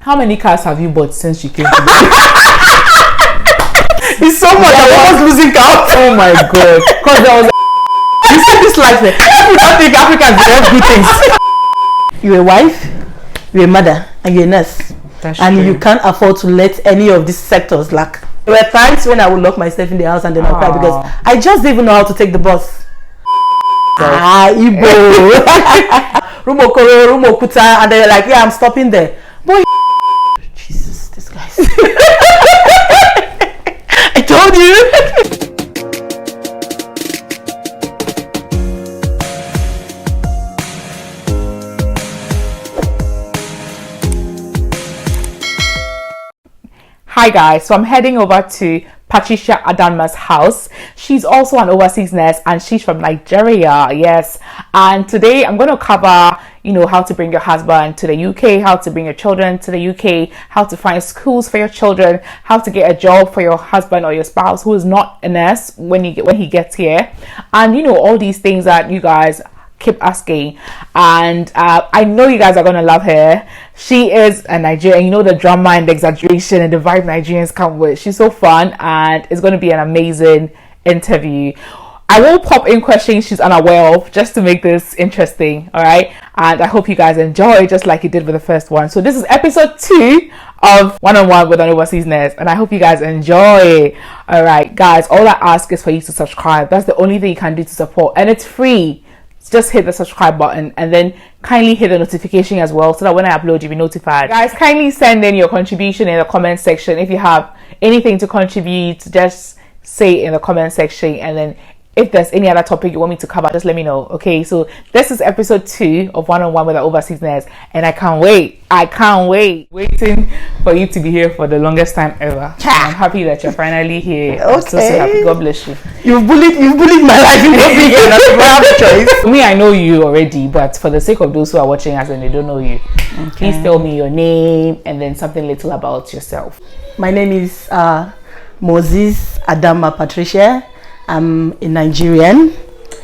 How many cars have you bought since you came to me? It's so much. I was losing count. Oh my god. Because there was You see this life there. People don't think Africans do all good things. You're a wife, you're a mother, and you're a nurse. That's and true. You can't afford to let any of these sectors lack. There were times when I would lock myself in the house and then I cry because I just didn't even know how to take the bus. Igbo. Rumokoro, Rumokuta, and they're like, yeah, I'm stopping there. Boy, Jesus, this guy's. I told you. Hi guys, so I'm heading over to Patricia Adanma's house. She's also an overseas nurse and she's from Nigeria, yes. And today I'm going to cover, how to bring your husband to the UK, how to bring your children to the UK, how to find schools for your children, how to get a job for your husband or your spouse who is not a nurse when he gets here, and all these things that you guys keep asking. And I know you guys are gonna love her. She is a Nigerian. The drama and the exaggeration and the vibe Nigerians come with. She's so fun and it's going to be an amazing interview. I will pop in questions she's unaware of just to make this interesting, all right? And I hope you guys enjoy just like you did with the first one. So this is episode 2 of One-on-One with an Overseas Nurse, and I hope you guys enjoy. All right, guys, all I ask is for you to subscribe. That's the only thing you can do to support, and it's free. Just hit the subscribe button and then kindly hit the notification as well so that when I upload you'll be notified. Guys, kindly send in your contribution in the comment section. If you have anything to contribute, just say it in the comment section, and then if there's any other topic you want me to cover, just let me know. Okay, so this is episode 2 of One-on-One with an Overseas Nurse, and I can't wait. Waiting for you to be here for the longest time ever. I'm happy that you're finally here. Okay. I'm so happy. God bless you. You've bullied my life into being here. I have a choice. Me, I know you already, but for the sake of those who are watching us and they don't know you, please tell me your name and then something little about yourself. My name is Moses Adanma Patricia. I'm a Nigerian.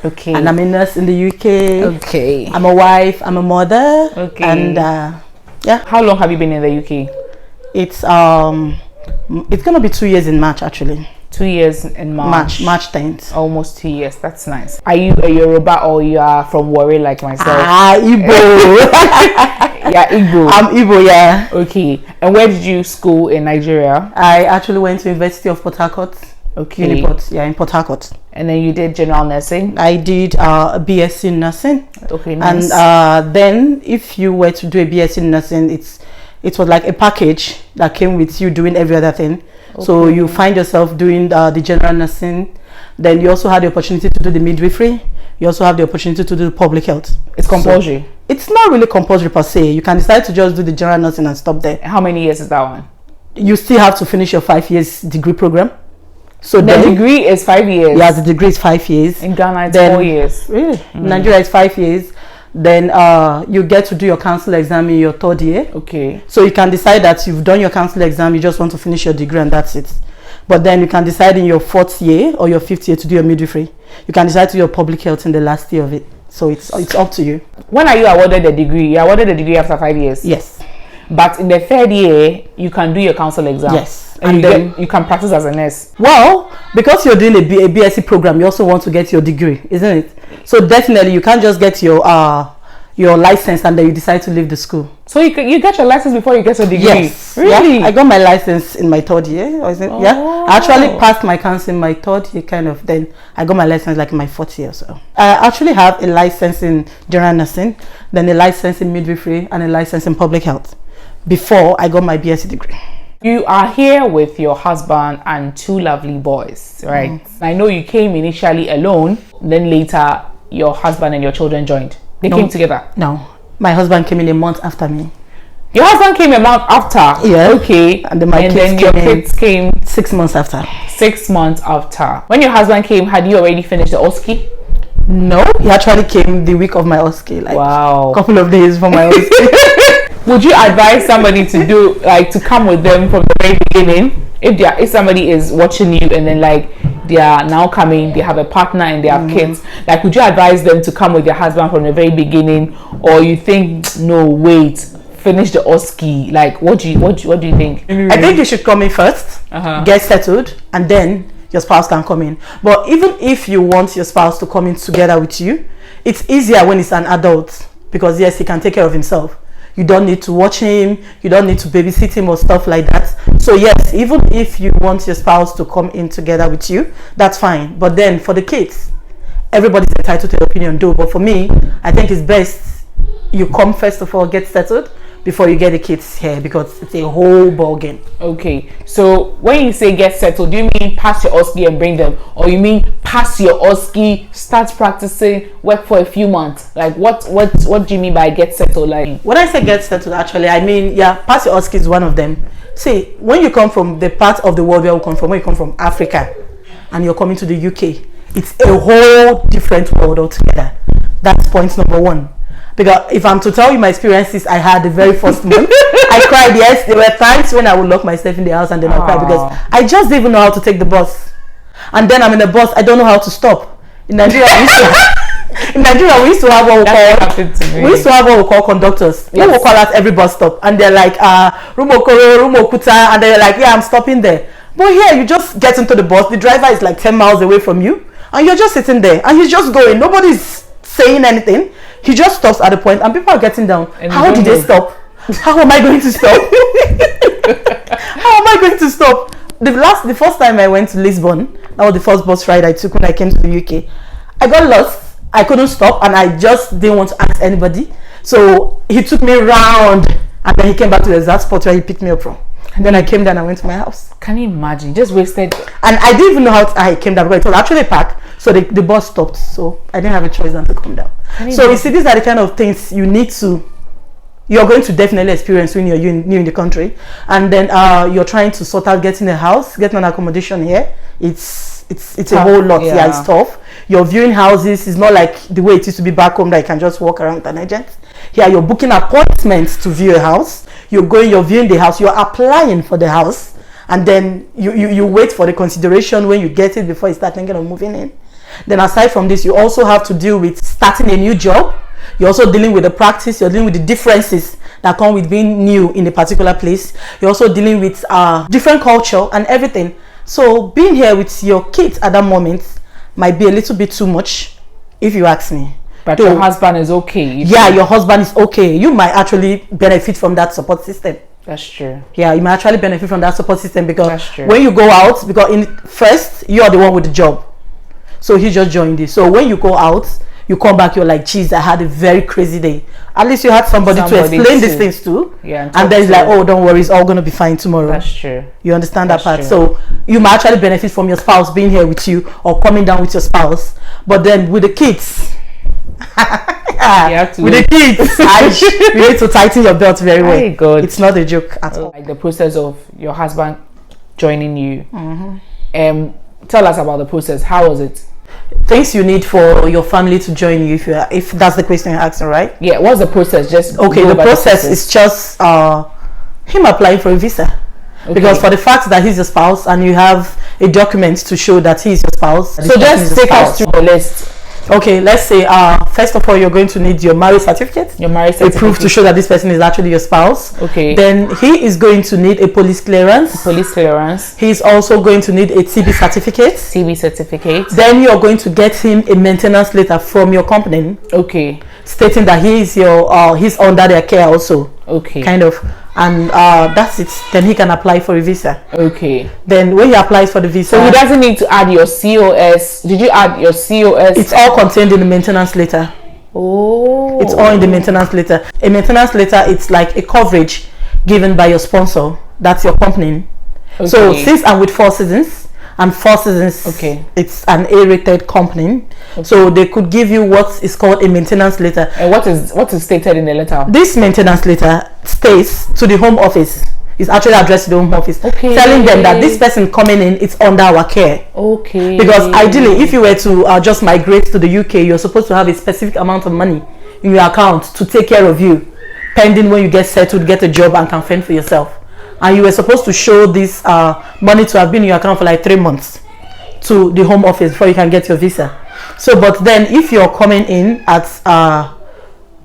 Okay. And I'm a nurse in the UK. Okay. I'm a wife. I'm a mother. Okay. And yeah. How long have you been in the UK? It's gonna be 2 years in March actually. 2 years in March. March 10th. Almost 2 years. That's nice. Are you a Yoruba or you are from Warri like myself? Igbo. Yeah, Igbo. I'm Igbo, yeah. Okay. And where did you school in Nigeria? I actually went to University of Port Harcourt. Okay. Uniport, yeah, in Port Harcourt. And then you did general nursing? I did a BSc in nursing. Okay, nice. And then if you were to do a BSc in nursing, it was like a package that came with you doing every other thing. Okay. So you find yourself doing the general nursing. Then you also had the opportunity to do the midwifery. You also have the opportunity to do public health. It's compulsory? So it's not really compulsory per se. You can decide to just do the general nursing and stop there. How many years is that one? You still have to finish your 5 years degree program. So the degree is 5 years? Yeah, the degree is 5 years. In Ghana it's 4 years. Really? Nigeria is 5 years. Then you get to do your council exam in your 3rd year. Okay. So you can decide that you've done your council exam, you just want to finish your degree and that's it. But then you can decide in your 4th year or your 5th year to do your midwifery. You can decide to do your public health in the last year of it. So it's up to you. When are you awarded the degree? You're awarded the degree after 5 years? Yes. But in the 3rd year, you can do your council exam? Yes. And then you can practice as a nurse? Well, because you're doing a BSc program, you also want to get your degree, isn't it? So definitely you can't just get your license and then you decide to leave the school. So you get your license before you get your degree? Yes. Really? Yeah, I got my license in my 3rd year. Or is it? Oh. Yeah. I actually passed my council in my 3rd year kind of. Then I got my license like in my 4th year or so. I actually have a license in general nursing, then a license in midwifery and a license in public health before I got my BSc degree. You are here with your husband and 2 lovely boys, right? I know you came initially alone, then later your husband and your children joined. They came together? No, my husband came in a month after me. Your husband came a month after? Yeah. Okay. And then your kids came 6 months after. 6 months after. When your husband came, had you already finished the OSCE? No, he actually came the week of my OSCE, like wow, a couple of days for my OSCE. Would you advise somebody to come with them from the very beginning? If somebody is watching you and then they are now coming, they have a partner and they have kids, would you advise them to come with their husband from the very beginning, or you think no, wait, finish the OSCE? Like, what do you think? I think you should come in first, get settled, and then your spouse can come in. But even if you want your spouse to come in together with you, it's easier when it's an adult, because yes, he can take care of himself. You don't need to watch him, you don't need to babysit him or stuff like that. So yes, even if you want your spouse to come in together with you, that's fine. But then for the kids, everybody's entitled to their opinion though. But for me, I think it's best you come first of all, get settled, before you get the kids here, because it's a whole ball game. Okay, so when you say get settled, do you mean pass your OSCE and bring them, or you mean pass your OSCE, start practicing, work for a few months? Like, what do you mean by get settled? Like, when I say get settled, actually I mean, yeah, pass your OSCE is one of them. See, when you come from the part of the world where you come from, when you come from Africa and you're coming to the UK, it's a whole different world altogether. That's point number one. Because if I'm to tell you my experiences I had the very first month, I cried. Yes, there were times when I would lock myself in the house and then I cried, because I just didn't even know how to take the bus. And then I'm in the bus, I don't know how to stop. In Nigeria, we used to have what we call conductors. Yes. They will call us every bus stop, and they're like, Rumokoro, Rumokuta, and they're like, yeah, I'm stopping there. But here, you just get into the bus. The driver is like 10 miles away from you, and you're just sitting there, and he's just going. Nobody's saying anything. He just stops at a point, and people are getting down. And how did they stop? How am I going to stop? How am I going to stop? The first time I went to Lisbon, that was the first bus ride I took when I came to the UK. I got lost. I couldn't stop, and I just didn't want to ask anybody. So he took me around, and then he came back to the exact spot where he picked me up from. And then I came down and went to my house. Can you imagine? Just wasted. And I didn't even know how I came down, because it was actually packed. So the bus stopped. So I didn't have a choice than to come down. So you see, these are the kind of things you're going to definitely experience when you're new in the country. And then you're trying to sort out getting a house, getting an accommodation here. It's a whole lot. Yeah, it's tough. You're viewing houses. It's not like the way it used to be back home that you can just walk around with an agent. Here you're booking appointments to view a house. You're viewing the house. You're applying for the house. And then you wait for the consideration when you get it before you start thinking of moving in. Then aside from this, you also have to deal with starting a new job. You're also dealing with the practice. You're dealing with the differences that come with being new in a particular place. You're also dealing with different culture and everything. So being here with your kids at that moment might be a little bit too much, if you ask me. But your husband is okay. Yeah, your husband is okay. You might actually benefit from that support system. That's true. Yeah, you might actually benefit from that support system, because when you go out, because first you're the one with the job. So he just joined it. So when you go out, you come back, you're like, geez, I had a very crazy day. At least you had somebody to explain these things to. Yeah, and then it's like, oh, don't worry, it's all going to be fine tomorrow. That's true. You understand that part? True. So you might actually benefit from your spouse being here with you, or coming down with your spouse. But then with the kids, you need to tighten your belt very well. Good. It's not a joke at all. Like the process of your husband joining you. Tell us about the process. How was it? Things you need for your family to join you, if that's the question you're asking, right? Yeah. What's the process? Just okay. The process is just him applying for a visa. Okay. Because for the fact that he's your spouse and you have a document to show that he's your spouse. So just take us through the list. Okay, let's say first of all, you're going to need your marriage certificate. Your marriage certificate. A proof to show that this person is actually your spouse. Okay. Then he is going to need a police clearance. Police clearance. He's also going to need a TB certificate. TB certificate. Then you're going to get him a maintenance letter from your company. Okay. Stating that he is he's under their care also. Okay. Kind of. And that's it. Then he can apply for a visa. Okay. Then when he applies for the visa, so he doesn't need to add your COS. Did you add your COS? It's all contained in the maintenance letter. Oh. It's all in the maintenance letter. A maintenance letter, it's like a coverage given by your sponsor. That's your company. Okay. So since I'm with Four Seasons, and Four Seasons, okay, it's an A-rated company. Okay. So they could give you what is called a maintenance letter. And what is stated in the letter? This maintenance letter states to the Home Office. It's actually addressed to the Home Office, okay, telling them that this person coming in is under our care. Okay. Because ideally, if you were to just migrate to the UK, you're supposed to have a specific amount of money in your account to take care of you, pending when you get settled, get a job, and can fend for yourself. And you were supposed to show this money to have been in your account for like 3 months to the Home Office before you can get your visa. So, but then if you're coming in at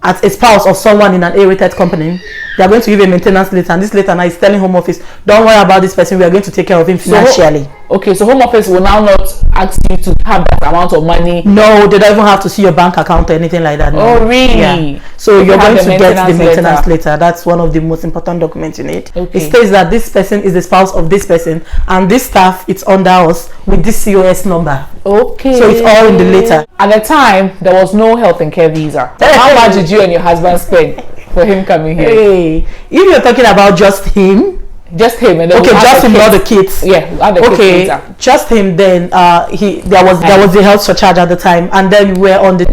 as a spouse of someone in an A-rated company, they are going to give a maintenance letter, and this letter now is telling Home Office, don't worry about this person, we are going to take care of him financially. So Home Office will now not ask you to have that amount of money? No, they don't even have to see your bank account or anything like that. No. Oh, really? Yeah. So you're going to get the maintenance letter. That's one of the most important documents you need. Okay. It states that this person is the spouse of this person, and this staff, it's under us with this COS number. Okay. So it's all in the letter. At the time, there was no health and care visa. How much did you and your husband spend for him coming here? Hey, if you're talking about just him, and then just him, not the kids. Kids just him. Then there was the health surcharge at the time, and then we were on the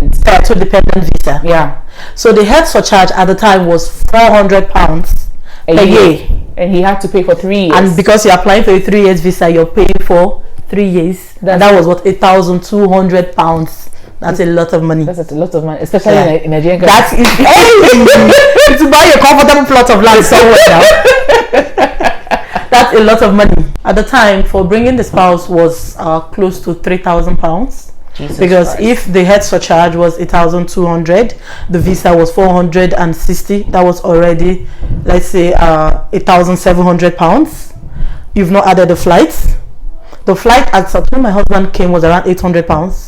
two dependent visa. Yeah. So the health surcharge at the time was £400 a year, and he had to pay for 3 years. And because you're applying for a 3 years visa, you're paying for 3 years. And that was what, £8,200. That's a lot of money. That's a lot of money, especially in Nigerian. That is anything to buy a comfortable plot of land somewhere now. That's a lot of money. At the time, for bringing the spouse was close to £3,000. Because Christ. If the head surcharge was 1,200, the visa was 460. That was already, let's say, £1,700. You've not added the flights. The flight at when my husband came was around £800.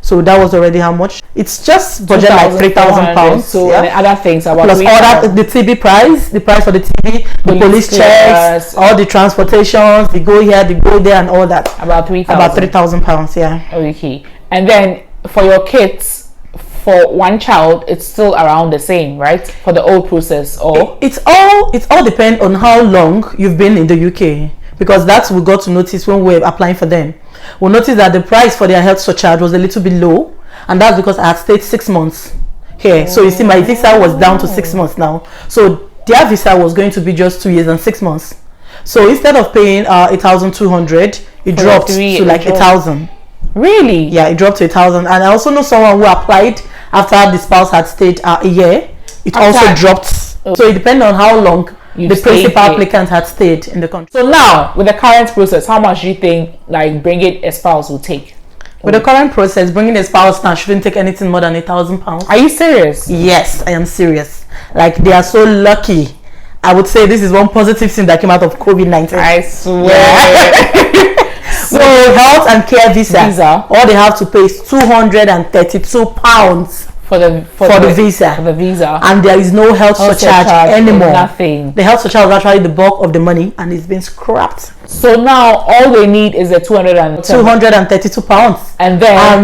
So that was already how much? It's just budget like £3,000. So and other things about plus all that, the TB price, the price for the TB, the police checks, all the transportations, they go here, they go there, and all that. About £3,000. About £3,000, yeah. Okay, and then for your kids, for one child, it's still around the same, right? For the old process, or it's all depend on how long you've been in the UK, because that's we got to notice when we were applying for them. We'll notice that the price for their health surcharge was a little bit low, and that's because I had stayed 6 months here. So you see, my visa was down to 6 months now. So their visa was going to be just 2 years and 6 months. So instead of paying 1,200, it dropped to like 1,000. Really? Yeah, it dropped to 1,000. And I also know someone who applied after the spouse had stayed a year. It also dropped. So it depends on how long the principal applicant had stayed in the country. So now, with the current process, how much do you think like bringing a spouse will take? With the current process, bringing a spouse now shouldn't take anything more than £1,000. Are you serious? Yes, I am serious. Like, they are so lucky. I would say this is one positive thing that came out of COVID-19. I swear. Yeah. So health and care visa, all they have to pay is £232 for the visa, and there is no health surcharge anymore. Nothing. The health surcharge is actually the bulk of the money, and it's been scrapped. So now all they need is the £232, and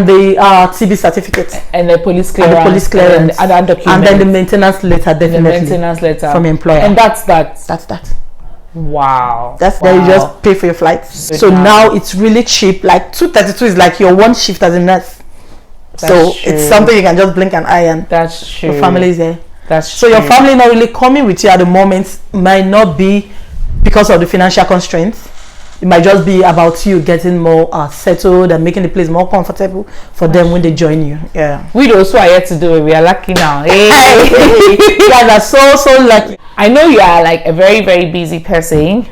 the TB certificate, and the police clearance, and other documents, and then the maintenance letter, definitely from employer. And that's that. Wow. That's wow. You just pay for your flights. So now it's really cheap. Like 232 is like your one shift as a nurse. So it's something you can just blink an eye and that's true. Your family is there. That's true. So your family not really coming with you at the moment might not be because of the financial constraints. It might just be about you getting more settled and making the place more comfortable for them when they join you. Yeah. We those who are yet to do it, we are lucky now. Hey. You guys are so lucky. I know you are like a very, very busy person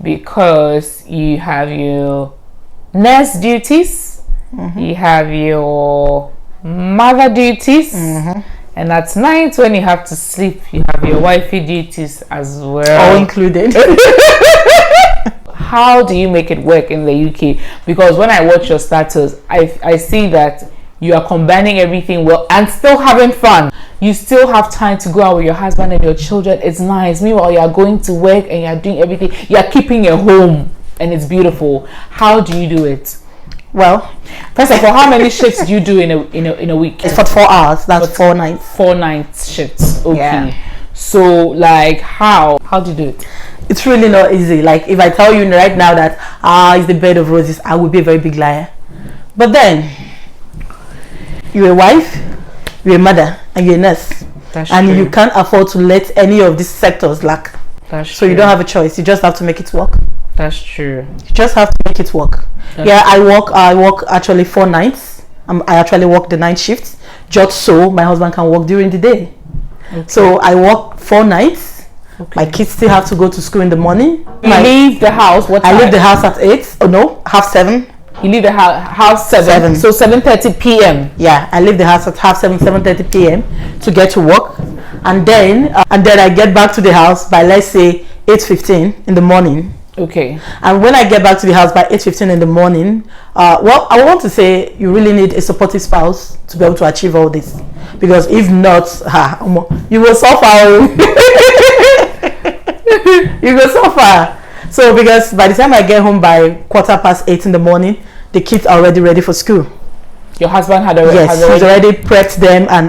because you have your nurse duties. Mm-hmm. You have your mother duties, and at night when you have to sleep, you have your wifey duties as well. All included. How do you make it work in the UK? Because when I watch your status, I see that you are combining everything well and still having fun. You still have time to go out with your husband and your children. It's nice. Meanwhile, you are going to work and you are doing everything. You are keeping your home, and it's beautiful. How do you do it? Well, first of all, how many shifts do you do in a week? It's for 4 hours. That's 4 nights. 4 night shifts. Okay. Yeah. So, like, how do you do it? It's really not easy. Like, if I tell you right now that it's the bed of roses, I would be a very big liar. But then, you're a wife, you're a mother, and you're a nurse. That's and true. You can't afford to let any of these sectors lack. That's so true. You don't have a choice. You just have to make it work. That's true. You just have to make it work. Yeah, I work actually 4 nights. I actually work the night shifts just so my husband can work during the day. Okay. So I work 4 nights. Okay. My kids still have to go to school in the morning. You leave the house what time? I leave the house at 8. Oh no, 7:30. You leave the house 7. So 7:30 p.m. Yeah, I leave the house at half 7, 7:30 p.m. to get to work, and then I get back to the house by, let's say, 8:15 in the morning. Okay. And when I get back to the house by 8:15 in the morning, well, I want to say you really need a supportive spouse to be able to achieve all this, because if not, you will suffer. You will suffer. So because by the time I get home by 8:15 in the morning, the kids are already ready for school. Your husband had already... Yes, he's already prepped them, and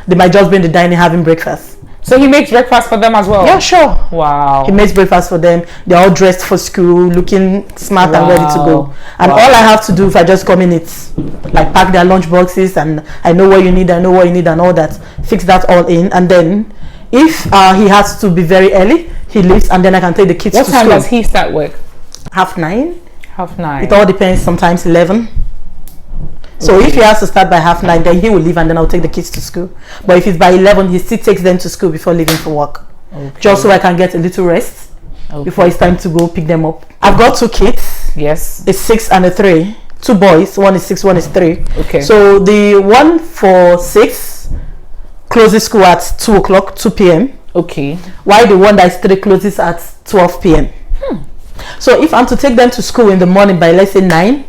they might just be in the dining having breakfast. So he makes breakfast for them as well? Yeah, sure. Wow. He makes breakfast for them. They're all dressed for school, looking smart and ready to go. And all I have to do if I just come in, it's like pack their lunch boxes, and I know what you need, and all that. Fix that all in, and then if he has to be very early, he leaves, and then I can take the kids to school. What time does he start work? 9:30. 9:30. It all depends. Sometimes 11. So if he has to start by 9:30, then he will leave, and then I'll take the kids to school. But if it's by 11, he still takes them to school before leaving for work. Okay. Just so I can get a little rest before it's time to go pick them up. I've got 2 kids. Yes. A 6 and a 3. 2 boys. One is 6, one is 3. Okay. So the one for 6 closes school at 2 o'clock, 2 p.m. Okay. While the one that is 3 closes at 12 p.m. So if I'm to take them to school in the morning by, let's say, 9,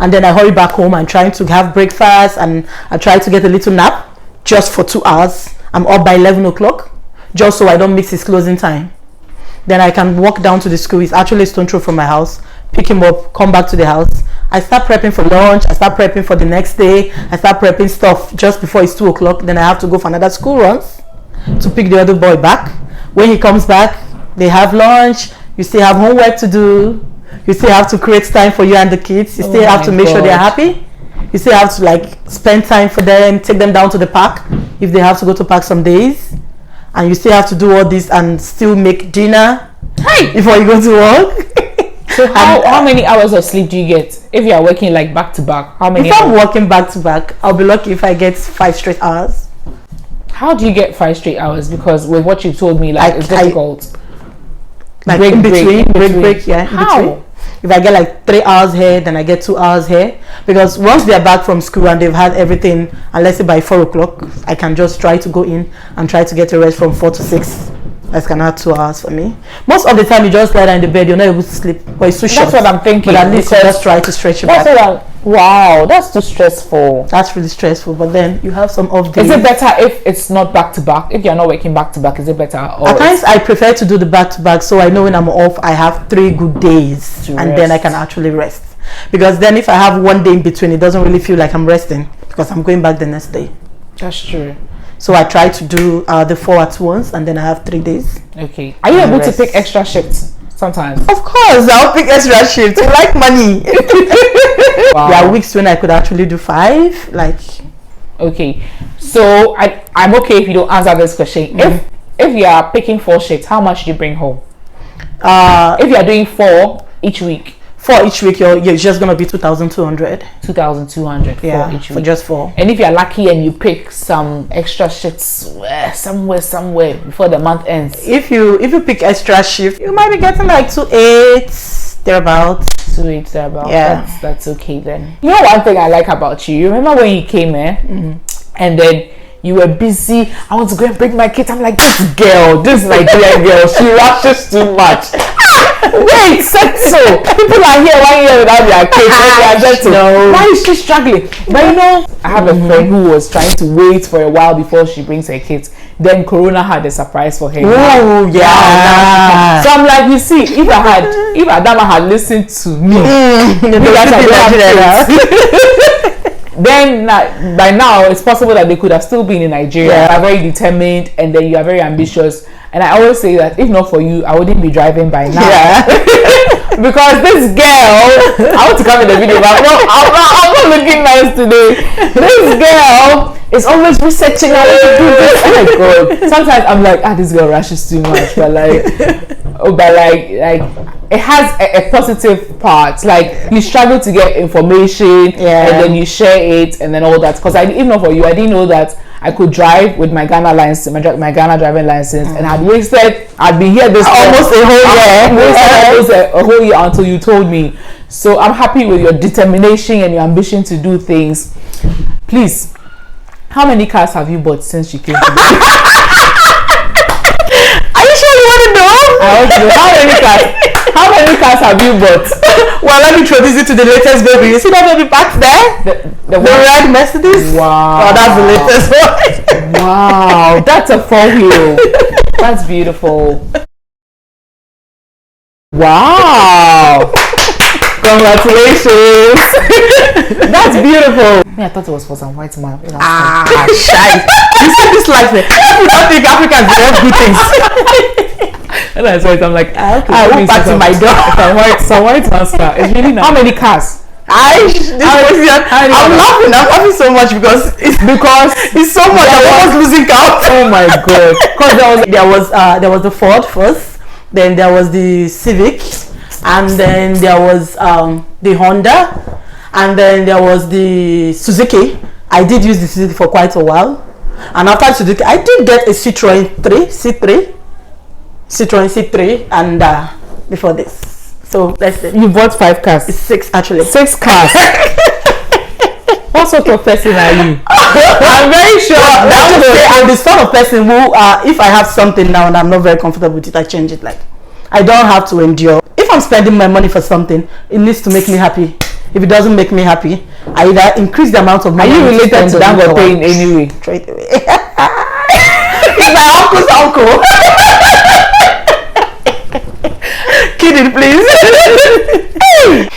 and then I hurry back home and trying to have breakfast, and I try to get a little nap just for 2 hours, I'm up by 11 o'clock, just so I don't miss his closing time. Then I can walk down to the school. It's actually a stone throw from my house. Pick him up, come back to the house. I start prepping for lunch. I start prepping for the next day. I start prepping stuff just before it's 2 o'clock. Then I have to go for another school runs to pick the other boy back. When he comes back, they have lunch. You still have homework to do. You still have to create time for you and the kids. You still have to make sure they're happy. You still have to like spend time for them, take them down to the park if they have to go to park some days. And you still have to do all this and still make dinner before you go to work. So how many hours of sleep do you get if you are working like back to back? How many? If I'm working back to back, I'll be lucky if I get 5 straight hours. How do you get 5 straight hours? Because with what you told me, like it's difficult. Like in between, yeah. How? In between. If I get like 3 hours here, then I get 2 hours here. Because once they're back from school and they've had everything, and let's say by 4 o'clock, I can just try to go in and try to get a rest from 4 to 6. That can add 2 hours for me. Most of the time, you just lie down in the bed, you're not able to sleep. But it's too short. That's what I'm thinking. But at least you just try to stretch your back. Wow, that's too stressful. That's really stressful. But then you have some off days. Is it better if it's not back to back? If you're not working back to back, is it better? At times, I prefer to do the back to back, so I know when I'm off, I have 3 good days, and then I can actually rest. Because then, if I have 1 day in between, it doesn't really feel like I'm resting because I'm going back the next day. That's true. So I try to do the 4 at once, and then I have 3 days. Okay. Are you able to pick extra shifts sometimes? Of course, I'll pick extra shifts. I like money. Wow. There are weeks when I could actually do 5. Like, okay. So I'm okay if you don't answer this question. If you are picking 4 shifts, how much do you bring home? If you are doing 4 each week. 4 each week, you're just gonna be 2,200. 2,200 for each week. For just 4. And if you're lucky and you pick some extra shifts somewhere before the month ends. If you pick extra shift, you might be getting like 2,800 thereabouts. 2,800 thereabouts. Yeah, that's okay then. You know one thing I like about you. You remember when you came here, and then you were busy. I want to go and bring my kids. I'm like, this Nigerian girl, she rushes too much. Wait, said so. People are here 1 year without their kids. No. Why is she struggling? But you know, I have a friend who was trying to wait for a while before she brings her kids. Then Corona had a surprise for her. Oh yeah. So I'm like, you see, if Adanma had listened to me, then by now it's possible that they could have still been in Nigeria. Yeah. They're very determined, and then you are very ambitious. And I always say that if not for you, I wouldn't be driving by now. Yeah. Because this girl, I want to come in the video, but I'm not looking nice today. This girl It's always researching how to do this. Oh my god. Sometimes I'm like, this girl rushes too much, but like it has a positive part. Like you struggle to get information, and then you share it, and then all that. Because even for you, I didn't know that I could drive with my Ghana license, my Ghana driving license, and I'd been here this almost a whole year. A whole year until you told me. So I'm happy with your determination and your ambition to do things. Please, how many cars have you bought since you came to me? Are you sure you want to know? I want to know how many cars have you bought? Well, let me introduce you to the latest baby. You see that baby back there? The red Mercedes? Wow. Oh, that's the latest one. Wow, that's a 4-wheel. That's beautiful. Wow. Congratulations. That's beautiful. I thought it was for some white man. Shy. You see this life there. People don't think Africans have good things. And I saw it, I'm like, I went back to my door. Some white man's car. It's really nice. How many cars? I'm laughing so much because it's so much. I was losing count. Oh my god. Because there was the Ford first, then there was the Civic, and then there was the Honda, and then there was the Suzuki. I did use the Suzuki for quite a while, and after Suzuki I did get a Citroen C3, and before this. So let's say you bought 5 cars. It's 6 actually. 6 cars. What sort of person are you? I'm very sure. I'm the sort of person who, if I have something now and I'm not very comfortable with it, I change it. Like, I don't have to endure. If I'm spending my money for something, it needs to make me happy. If it doesn't make me happy, I either increase the amount of money. Are you related to Dangote in any way? Straight away. It's my uncle's uncle. Kidding, please.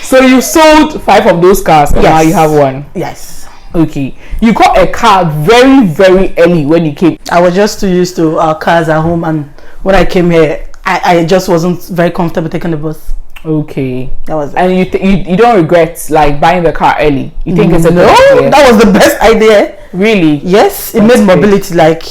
So you sold 5 of those cars, and now you have 1. Yes. Okay. You got a car very, very early when you came. I was just too used to our cars at home, and when I came here, I just wasn't very comfortable taking the bus. Okay. That was it. And you don't regret like buying the car early? You think it's a good idea? That was the best idea. Really? Yes, it made mobility like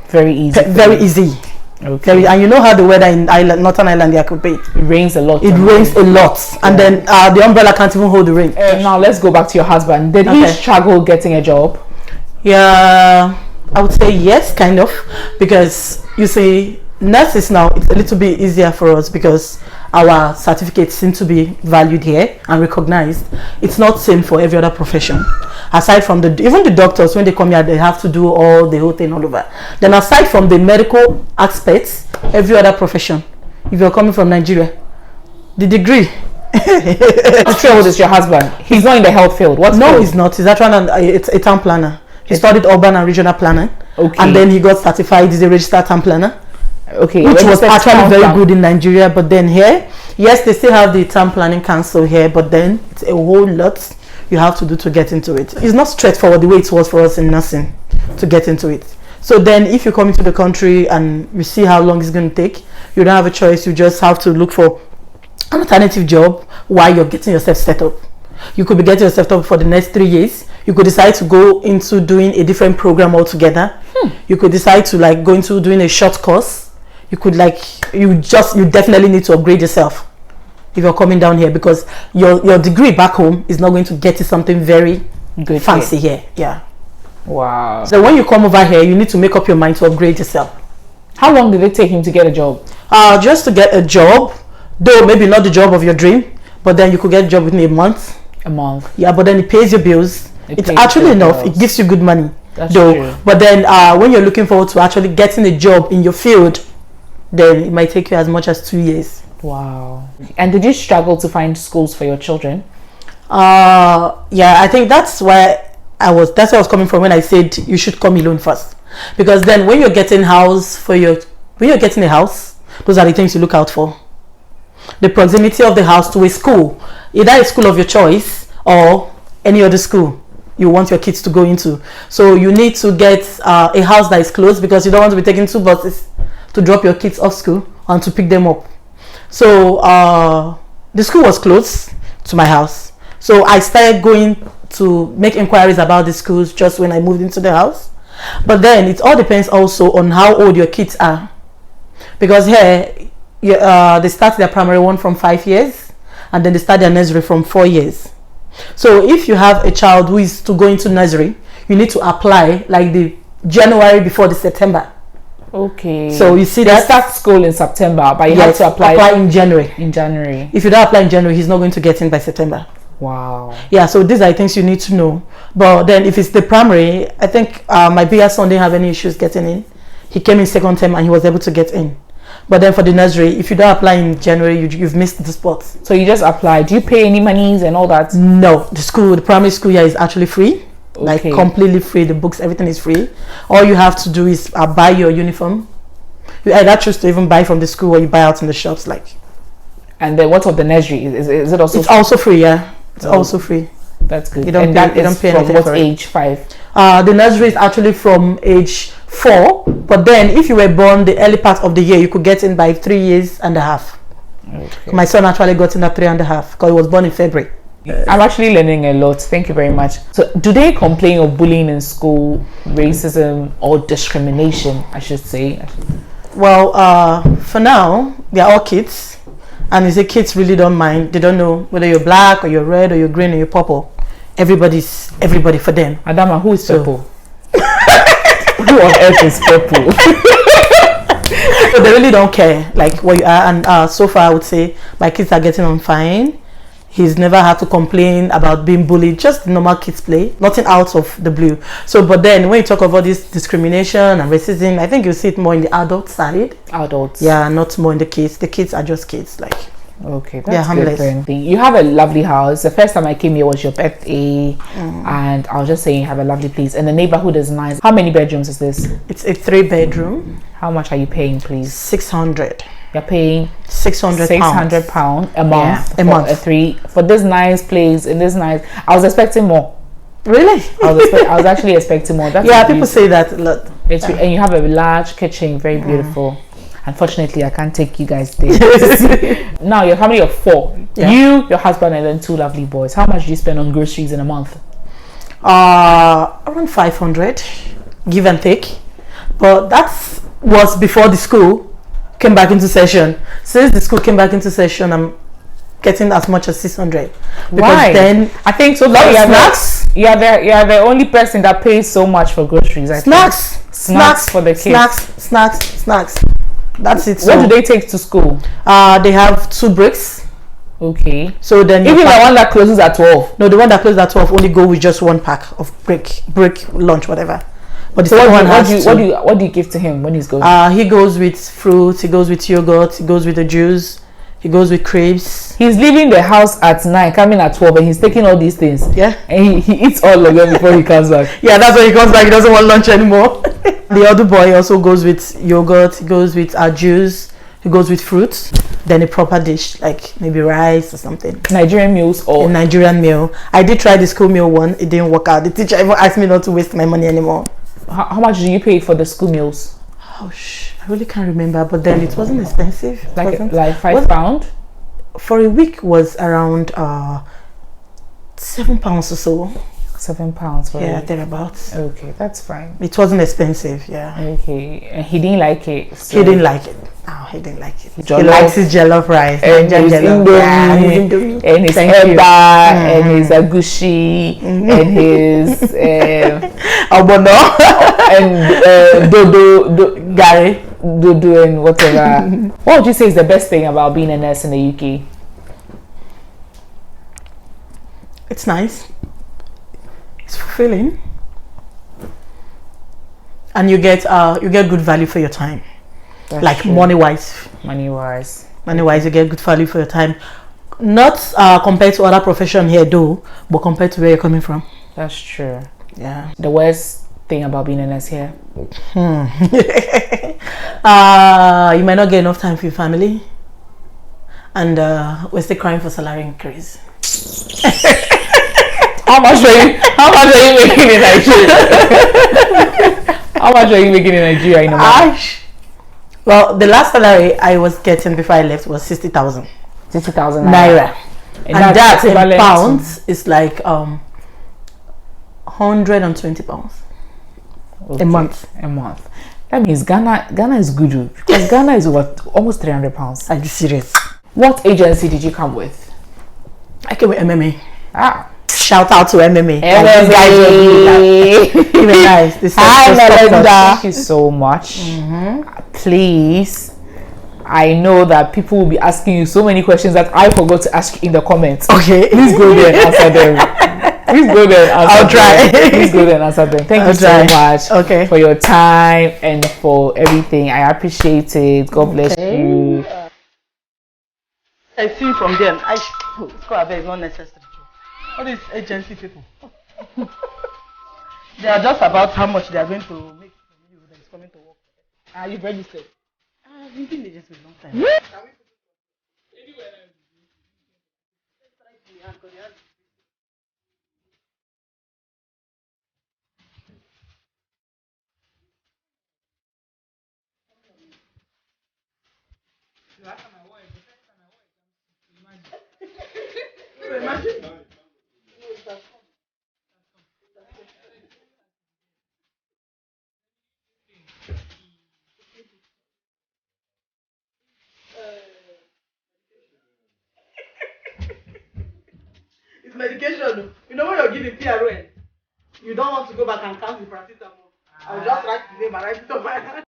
very easy. Very easy. Okay. And you know how the weather in Northern Ireland, they could be. It rains a lot. It rains a lot, and then the umbrella can't even hold the rain. Now let's go back to your husband. Did he struggle getting a job? Yeah, I would say yes, kind of, because you see, nurses now, it's a little bit easier for us because our certificates seem to be valued here and recognized. It's not same for every other profession. Aside from even the doctors, when they come here, they have to do all the whole thing all over. Then aside from the medical aspects, every other profession, if you're coming from Nigeria, the degree. It's true with your husband. He's not in the health field. No, he's not. He's actually a town planner. He studied urban and regional planning. Okay. And then he got certified as a registered town planner. Okay. Which was actually very good in Nigeria, but then here, yes, they still have the town planning council here, but then it's a whole lot you have to do to get into it. It's not straightforward the way it was for us in nursing to get into it. So then if you come into the country and you see how long it's going to take, you don't have a choice. You just have to look for an alternative job while you're getting yourself set up. You could be getting yourself set up for the next 3 years. You could decide to go into doing a different program altogether. You could decide to like go into doing a short course. You could you definitely need to upgrade yourself if you're coming down here, because your degree back home is not going to get you something very good fancy here. Yeah. Wow. So when you come over here, you need to make up your mind to upgrade yourself. How long did it take him to get a job? Just to get a job, though maybe not the job of your dream, but then you could get a job within a month. A month. Yeah, but then it pays your bills. It's actually enough. It gives you good money. That's true. But then when you're looking forward to actually getting a job in your field, then it might take you as much as 2 years. Wow. And did you struggle to find schools for your children? Yeah, I think that's where I was coming from when I said you should come alone first, because then when you're getting a house, those are the things you look out for. The proximity of the house to a school, either a school of your choice or any other school you want your kids to go into. So you need to get a house that is close, because you don't want to be taking 2 buses to drop your kids off school and to pick them up. So the school was close to my house, so I started going to make inquiries about the schools just when I moved into the house. But then it all depends also on how old your kids are, because here they start their primary one from 5 years, and then they start their nursery from 4 years. So if you have a child who is to go into nursery, you need to apply like the January before the September. Okay. So you see they that start school in September, but you have to apply in January. In January. If you don't apply in January, he's not going to get in by September. Wow. Yeah, so these are things you need to know. But then if it's the primary, I think my biggest son didn't have any issues getting in. He came in second term and he was able to get in. But then for the nursery, if you don't apply in January, you've missed the spot. So you just apply. Do you pay any monies and all that? No, the primary school here is actually free. Okay. Like completely free. The books, everything is free. All you have to do is buy your uniform. You either choose to even buy from the school or you buy out in the shops. And then what of the nursery? Is it also? It's also free. Yeah, it's also free. That's good. You don't pay from anything what for age? 5. The nursery is actually from age 4. But then if you were born the early part of the year, you could get in by 3 years and a half. Okay. My son actually got in at 3.5 because he was born in February. I'm actually learning a lot. Thank you very much. So do they complain of bullying in school, racism or discrimination, I should say? Well, for now, they're all kids. And you say kids really don't mind. They don't know whether you're black or you're red or you're green or you're purple. Everybody's everybody for them. Adama, who is purple? Who on earth is purple? So they really don't care like what you are. And so far I would say my kids are getting on fine. He's never had to complain about being bullied. Just normal kids play, nothing out of the blue. So but then when you talk about this discrimination and racism, I think you see it more in the adult side. Adults, yeah, not more in the kids. The kids are just kids. Okay, that's good. You have a lovely house. The first time I came here was your birthday, and I was just saying you have a lovely place, and the neighborhood is nice. How many bedrooms is this? It's a 3-bedroom. How much are you paying, please? 600. You're paying 600 pounds a month. Yeah, a month. For this nice place in this nice. I was expecting more. Really? I was actually expecting more. That's people say that a lot. And you have a large kitchen, very beautiful. Unfortunately, I can't take you guys there. Now, your family of 4. Yeah. You, your husband, and then 2 lovely boys. How much do you spend on groceries in a month? Around 500, give and take. But that was before the school came back into session. Since the school came back into session, I'm getting as much as 600. Because why? Then I think so. Snacks. You're the only person that pays so much for groceries. Snacks for the kids. Snacks. That's it. What do they take to school? They have 2 breaks. Okay. So then even the one that closes at 12. No, the one that closes at 12 only go with just 1 pack of break lunch, whatever. But the so one what do you give to him when he's going? He goes with fruits. He goes with yogurt. He goes with the juice. He goes with crepes. He's leaving the house at 9, coming at 12, and he's taking all these things. Yeah. And he eats all of them before he comes back. Yeah, that's when he comes back. He doesn't want lunch anymore. The other boy also goes with yogurt. He goes with juice. He goes with fruits. Then a proper dish, like maybe rice or something. Nigerian meals or? A Nigerian meal. I did try the school meal one. It didn't work out. The teacher even asked me not to waste my money anymore. How much do you pay for the school meals? Oh, I really can't remember. But then it wasn't expensive. Like £5? For a week was around £7 or so. £7 for a week. Thereabouts. Okay, that's fine. It wasn't expensive, yeah. Okay, and he didn't like it. So. He didn't like it. Oh, he didn't like it. He likes his jollof rice and his Indomie, and his eba, and his agushi, and his abono, and dodo, and whatever. What would you say is the best thing about being a nurse in the UK? It's nice. It's fulfilling, and you get good value for your time. That's like true. money wise, you get good value for your time. Not compared to other profession here though, but compared to where you're coming from. That's true. Yeah. The worst thing about being a nurse here? You might not get enough time for your family, and we're still crying for salary increase. How much are you making in Nigeria? How much are you making in Nigeria in a month? Well, the last salary I was getting before I left was 60,000. 60,000 naira. And that in pounds is like 120 pounds. Okay. A month. A month. That means Ghana is good, because Ghana is what, almost 300 pounds. Are you serious? What agency did you come with? I came with MMA. Ah. Shout out to MMA. MMA. Like, these guys were really even nice. They Hi, Melinda. Thank you so much. Please, I know that people will be asking you so many questions that I forgot to ask you in the comments. Okay. Please go there and answer them. Please go there and answer I'll try. them. Please go there and answer them. Thank you so much for your time and for everything. I appreciate it. God bless you. I see from them. Scholar is not necessary. All these agency people. They are just about how much they are going to make from you that is coming to work. You've registered? We've been in the agency for a long time. It's medication. You know when you're giving PRN, you don't want to go back and count the paracetamol. I'll just write the name and write it on my hand.